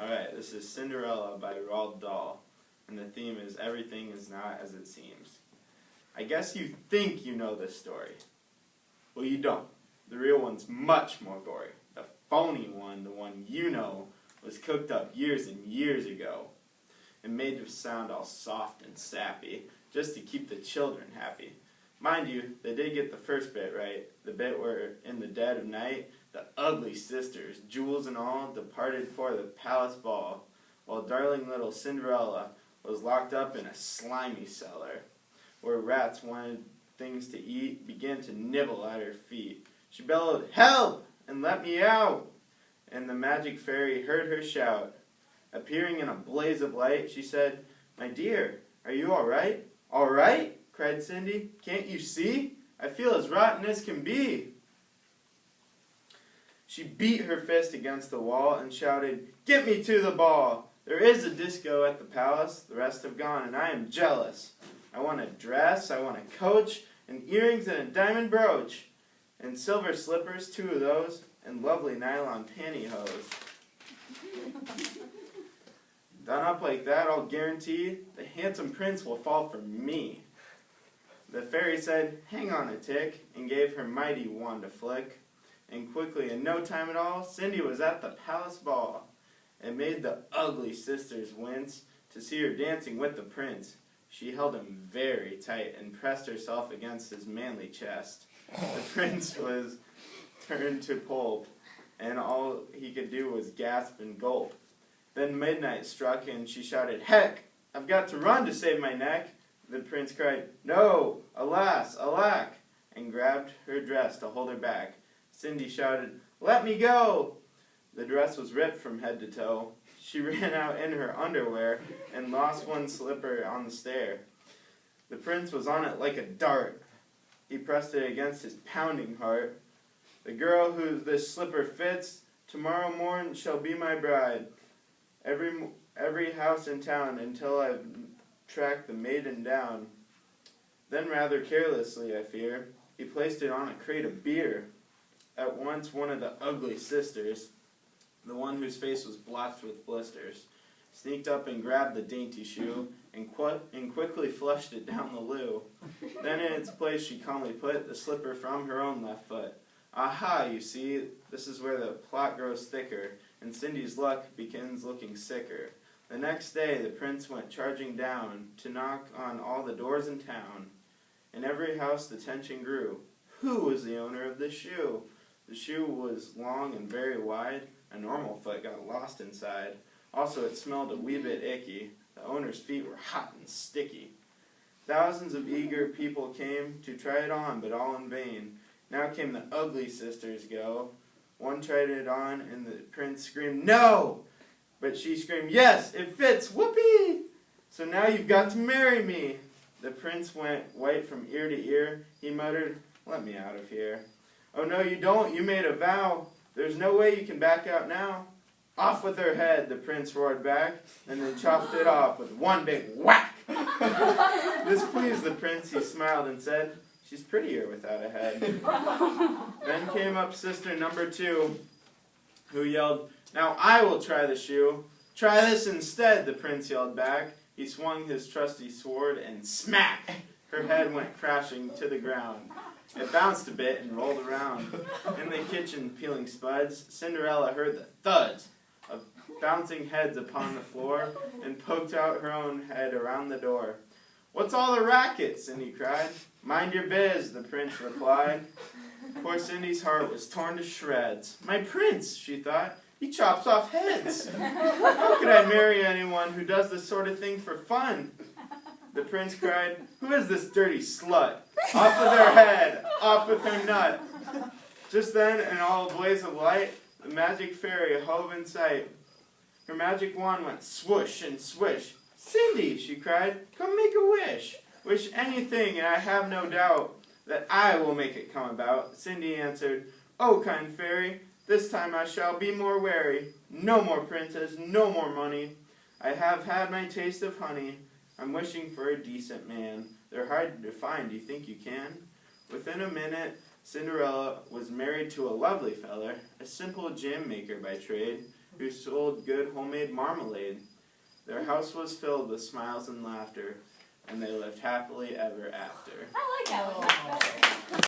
Alright, this is Cinderella by Roald Dahl, and the theme is Everything is Not as It Seems. I guess you think you know this story. Well, you don't. The real one's much more gory. The phony one, the one you know, was cooked up years and years ago and made to sound all soft and sappy, just to keep the children happy. Mind you, they did get the first bit right, the bit where, in the dead of night, the ugly sisters, jewels and all, departed for the palace ball, while darling little Cinderella was locked up in a slimy cellar, where rats wanted things to eat, began to nibble at her feet. She bellowed, "Help! And let me out!" And the magic fairy heard her shout. Appearing in a blaze of light, she said, "My dear, are you all right?" "All right?" cried Cindy. "Can't you see? I feel as rotten as can be." She beat her fist against the wall and shouted, "Get me to the ball! There is a disco at the palace, the rest have gone, and I am jealous. I want a dress, I want a coach, and earrings and a diamond brooch, and silver slippers, 2 of those, and lovely nylon pantyhose. Done up like that, I'll guarantee the handsome prince will fall for me." The fairy said, "Hang on a tick," and gave her mighty wand a flick. And quickly, in no time at all, Cindy was at the palace ball. It made the ugly sisters wince to see her dancing with the prince. She held him very tight and pressed herself against his manly chest. The prince was turned to pulp, and all he could do was gasp and gulp. Then midnight struck, and she shouted, "Heck! I've got to run to save my neck." The prince cried, "No! Alas! Alack!" and grabbed her dress to hold her back. Cindy shouted, "Let me go!" The dress was ripped from head to toe. She ran out in her underwear and lost one slipper on the stair. The prince was on it like a dart. He pressed it against his pounding heart. "The girl who this slipper fits, tomorrow morn shall be my bride. Every house in town until I've tracked the maiden down." Then rather carelessly, I fear, he placed it on a crate of beer. At once one of the ugly sisters, the one whose face was blotched with blisters, sneaked up and grabbed the dainty shoe and quickly flushed it down the loo. Then in its place she calmly put the slipper from her own left foot. Aha, you see, this is where the plot grows thicker, and Cindy's luck begins looking sicker. The next day the prince went charging down to knock on all the doors in town. In every house the tension grew. Who was the owner of the shoe? The shoe was long and very wide. A normal foot got lost inside. Also it smelled a wee bit icky. The owner's feet were hot and sticky. Thousands of eager people came to try it on, but all in vain. Now came the ugly sisters go. One tried it on, and the prince screamed, "No!" But she screamed, "Yes, it fits, whoopee! So now you've got to marry me." The prince went white from ear to ear. He muttered, "Let me out of here." "Oh, no, you don't. You made a vow. There's no way you can back out now." "Off with her head," the prince roared back, and then chopped it off with one big whack. This pleased the prince. He smiled and said, "She's prettier without a head." Then came up sister number 2, who yelled, "Now I will try the shoe." "Try this instead," the prince yelled back. He swung his trusty sword, and smack! Her head went crashing to the ground. It bounced a bit and rolled around. In the kitchen, peeling spuds, Cinderella heard the thuds of bouncing heads upon the floor and poked out her own head around the door. "What's all the racket?" Cindy cried. "Mind your biz," the prince replied. Poor Cindy's heart was torn to shreds. "My prince," she thought, "he chops off heads. How could I marry anyone who does this sort of thing for fun?" The prince cried, "Who is this dirty slut? Off with her head, off with her nut." Just then, in all a blaze of light, the magic fairy hove in sight. Her magic wand went swoosh and swish. "Cindy," she cried, "come make a wish. Wish anything, and I have no doubt that I will make it come about." Cindy answered, "Oh, kind fairy, this time I shall be more wary. No more princess, no more money. I have had my taste of honey. I'm wishing for a decent man. They're hard to find, do you think you can?" Within a minute, Cinderella was married to a lovely feller, a simple jam maker by trade. who sold good homemade marmalade. Their house was filled with smiles and laughter, and they lived happily ever after. I like that one much better.